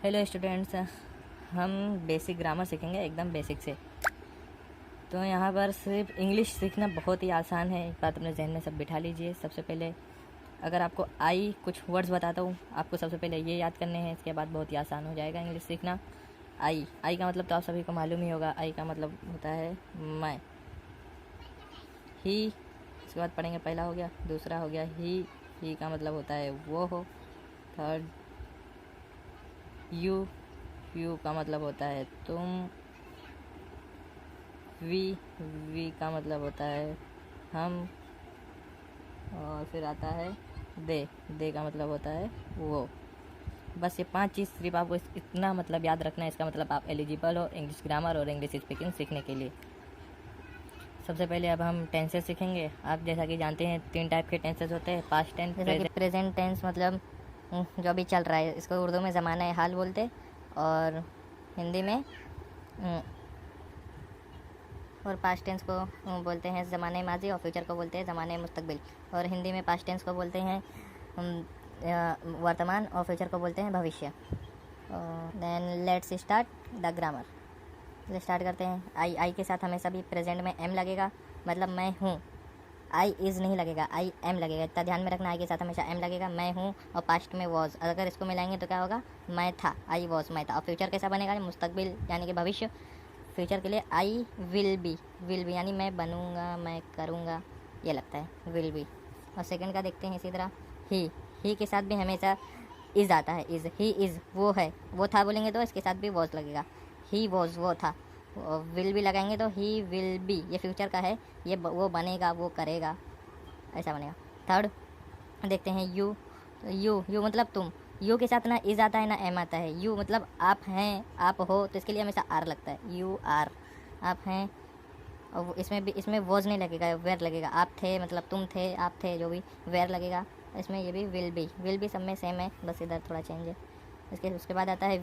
Hello students, हम basic grammar सीखेंगे एकदम बेसिक से। तो यहाँ पर सिर्फ इंग्लिश सीखना बहुत ही आसान है, एक बात अपने जहन में सब बिठा लीजिए। सबसे पहले अगर आपको आई कुछ वर्ड्स बताता हूँ, आपको सबसे पहले ये याद करने हैं, इसके बाद बहुत ही आसान हो जाएगा इंग्लिश सीखना। आई का मतलब तो आप सभी को मालूम ही होगा। आई का मतलब होता है मैं। ही, इसके बाद पढ़ेंगे, पहला हो गया, दूसरा हो गया ही का मतलब होता है वो हो। थर्ड यू का मतलब होता है तुम। वी का मतलब होता है हम। और फिर आता है दे का मतलब होता है वो। बस ये 5 चीज़ सिर्फ आपको इतना मतलब याद रखना है, इसका मतलब आप एलिजिबल हो इंग्लिश ग्रामर और इंग्लिश स्पीकिंग सीखने के लिए। सबसे पहले अब हम टेंसेस सीखेंगे। आप जैसा कि जानते हैं 3 टाइप के टेंसेस होते हैं, पास्ट टेंस, जैसा कि प्रेजेंट टेंस मतलब जो अभी चल रहा है, इसको उर्दू में ज़माना हाल बोलते, और हिंदी में और पास्ट टेंस को बोलते हैं ज़माने माजी, और फ्यूचर को बोलते हैं ज़माने मुस्तकबिल। और हिंदी में पास्ट टेंस को बोलते हैं वर्तमान, और फ्यूचर को बोलते हैं भविष्य। Then let's start the grammar. तो स्टार्ट करते हैं। आई के साथ हमेशा भी प्रेजेंट में एम लगेगा, मतलब मैं हूँ। आई इज़ नहीं लगेगा, आई एम लगेगा, इतना ध्यान में रखना। आई के साथ हमेशा एम लगेगा, मैं हूँ। और पास्ट में वॉज, अगर इसको मिलाएंगे तो क्या होगा, मैं था, आई वॉज, मैं था। और फ्यूचर कैसा बनेगा, मुस्तकबिल यानी कि भविष्य। फ्यूचर के लिए आई विल बी यानी मैं बनूँगा, मैं करूँगा, ये लगता है विल बी। और सेकंड का देखते हैं इसी तरह। ही के साथ भी हमेशा इज़ आता है, इज़, ही इज़ वो है, वो था बोलेंगे तो इसके साथ भी वॉज लगेगा। ही वॉज वो था। विल भी लगाएंगे तो ही विल बी, ये फ्यूचर का है, ये वो बनेगा, वो करेगा, ऐसा बनेगा। थर्ड देखते हैं यू मतलब तुम। यू के साथ ना इज़ आता है ना एम आता है। यू मतलब आप हैं, आप हो, तो इसके लिए हमेशा आर लगता है, यू आर, आप हैं। और इसमें वॉज नहीं लगेगा, वेयर लगेगा। आप थे मतलब तुम थे, आप थे, जो भी, वेयर लगेगा। इसमें ये भी विल बी सब में सेम है, बस इधर थोड़ा चेंज है। उसके बाद आता है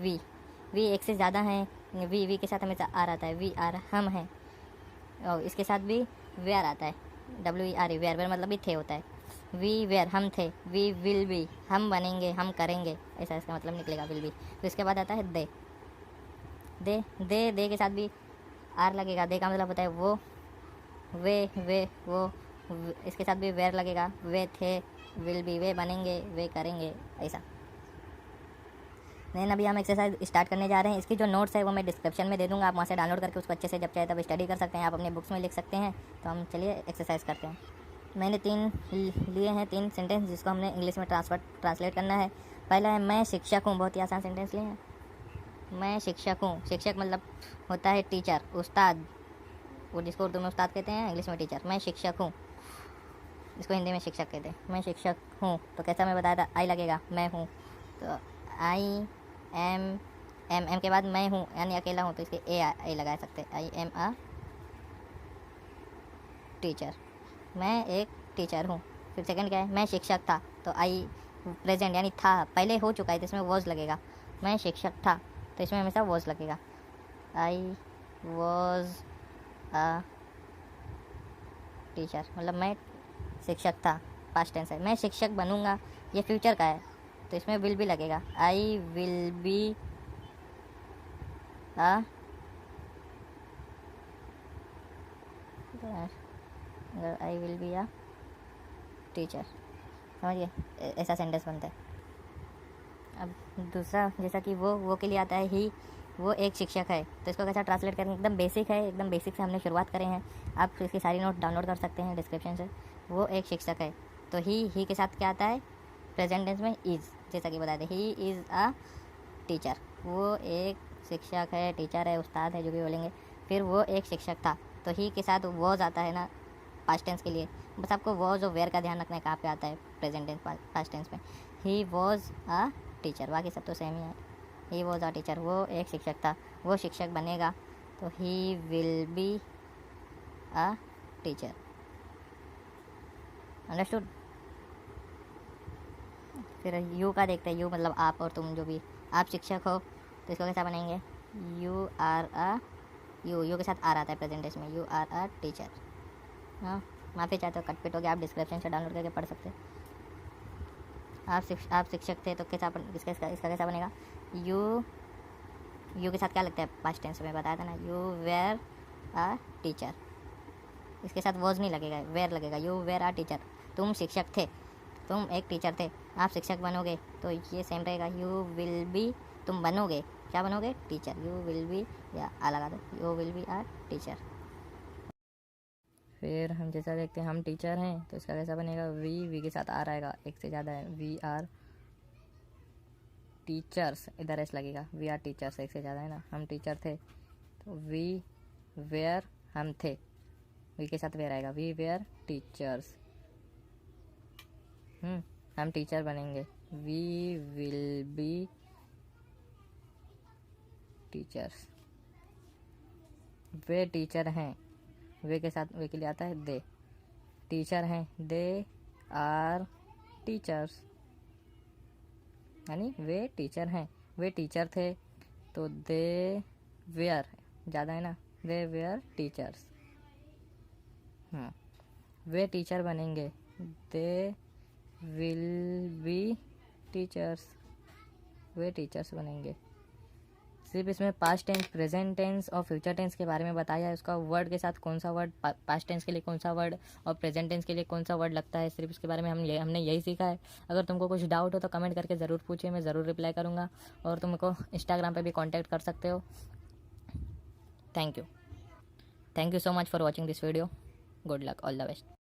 वी एक से ज़्यादा हैं। वी के साथ हमेशा आर आता है, वी आर हम हैं। और इसके साथ भी वेयर आता है, WER, वेयर मतलब भी थे होता है। वी वेयर हम थे, वी विल बी हम बनेंगे, हम करेंगे, ऐसा इसका मतलब निकलेगा विल बी। तो इसके बाद आता है दे के साथ भी आर लगेगा। दे का मतलब होता है वो, वे वो। इसके साथ भी वेयर लगेगा, वे थे, विल बी वे बनेंगे, वे करेंगे, ऐसा। देन अभी हम एक्सरसाइज स्टार्ट करने जा रहे हैं। इसकी जो नोट्स है वो मैं डिस्क्रिप्शन में दे दूँगा, आप वहाँ से डाउनलोड करके उसको अच्छे से जब चाहे तब स्टडी कर सकते हैं, आप अपने बुक्स में लिख सकते हैं। तो हम चलिए एक्सरसाइज करते हैं। मैंने 3 लिए हैं, 3 सेंटेंस जिसको हमने इंग्लिश में ट्रांसलेट करना है। पहला है मैं शिक्षक हूँ, बहुत ही आसान सेंटेंस लिए हैं। मैं शिक्षक हूँ, शिक्षक मतलब होता है टीचर, उस्ताद, वो जिसको उर्दू में उस्ताद कहते हैं, इंग्लिश में टीचर। मैं शिक्षक हूँ, इसको हिंदी में शिक्षक कहते हैं। मैं शिक्षक हूँ, तो कैसा मैं बताया था, आई लगेगा, मैं हूँ, तो आई एम के बाद मैं हूँ यानी अकेला हूँ, तो इसके ए लगा सकते हैं, आई एम अ टीचर, मैं एक टीचर हूँ। फिर सेकंड क्या है, मैं शिक्षक था, तो आई प्रेजेंट यानी था, पहले हो चुका है, तो इसमें वॉज लगेगा। मैं शिक्षक था, तो इसमें हमेशा वॉज लगेगा। आई वॉज अ टीचर मतलब मैं शिक्षक था, पास्ट टेंस है। मैं शिक्षक बनूंगा, ये फ्यूचर का है, तो इसमें विल भी लगेगा। I will be I will be a teacher, समझिए, ऐसा सेंटेंस बनता है। अब दूसरा, जैसा कि वो के लिए आता है ही, वो एक शिक्षक है, तो इसको कैसा ट्रांसलेट करेंगे, एकदम बेसिक है, एकदम बेसिक से हमने शुरुआत करें हैं। आप इसकी सारी नोट डाउनलोड कर सकते हैं डिस्क्रिप्शन से। वो एक शिक्षक है, तो ही के साथ क्या आता है, प्रेजेंट टेंस में इज़, जैसा कि बताते ही इज़ अ टीचर, वो एक शिक्षक है, टीचर है, उस्ताद है, जो भी बोलेंगे। फिर वो एक शिक्षक था, तो ही के साथ वॉज आता है ना पास्ट टेंस के लिए। बस आपको वॉज और वेयर का ध्यान रखना है, कहाँ पे आता है प्रेजेंट टेंस पास्ट टेंस में। ही वॉज अ टीचर, बाकी सब तो सेम ही है। ही वॉज अ टीचर, वो एक शिक्षक था, वो शिक्षक बनेगा, तो he will be a teacher. Understood. फिर यू का देखते हैं। यू मतलब आप और तुम, जो भी, आप शिक्षक हो, तो इसको कैसा बनाएंगे, यू आर अ यू के साथ आर आता है प्रेजेंट टेंस में, यू आर अ टीचर। हाँ, माफ़ी चाहते हो कट पिट हो गया, आप डिस्क्रिप्शन से डाउनलोड करके पढ़ सकते हैं। आप शिक्षक थे, तो कैसा इसका कैसा बनेगा, यू के साथ क्या लगता है पास्ट टेंस में बताया था ना, यू वेयर अ टीचर। इसके साथ वॉज नहीं लगेगा, वेयर लगेगा। यू वेयर अ टीचर, तुम शिक्षक थे, तुम एक टीचर थे। आप शिक्षक बनोगे तो ये सेम रहेगा, यू विल बी, तुम बनोगे, क्या बनोगे, टीचर। यू विल बी, या आ लगा दो, you will be a teacher. फिर हम जैसा देखते हैं हम टीचर हैं तो इसका कैसा बनेगा, वी के साथ आ रहेगा, एक से ज़्यादा है, वी आर टीचर्स, इधर एस लगेगा, वी आर टीचर्स, एक से ज़्यादा है ना, हम टीचर थे तो वी वेयर, हम थे, वी के साथ वेयर आएगा, वी वेयर टीचर्स। हम टीचर बनेंगे, वी विल बी टीचर्स। वे टीचर हैं, वे के साथ वे के लिए आता है दे, टीचर हैं, दे आर टीचर्स, यानी वे टीचर हैं, वे टीचर थे तो दे वेयर, ज़्यादा है ना, दे वेयर टीचर्स। वे टीचर बनेंगे, they will be teachers, way teachers बनेंगे। सिर्फ इसमें पास्ट टेंस, प्रेजेंट टेंस और फ्यूचर टेंस के बारे में बताया है, उसका वर्ड के साथ कौन सा वर्ड, पास्ट टेंस के लिए कौन सा वर्ड और प्रेजेंट टेंस के लिए कौन सा वर्ड लगता है, सिर्फ इसके बारे में हमने यही सीखा है। अगर तुमको कुछ डाउट हो तो कमेंट करके ज़रूर पूछिए, मैं ज़रूर रिप्लाई करूँगा। और तुमको इंस्टाग्राम पे भी कांटेक्ट कर सकते हो। Thank you so much for watching this video. Good luck, all the best.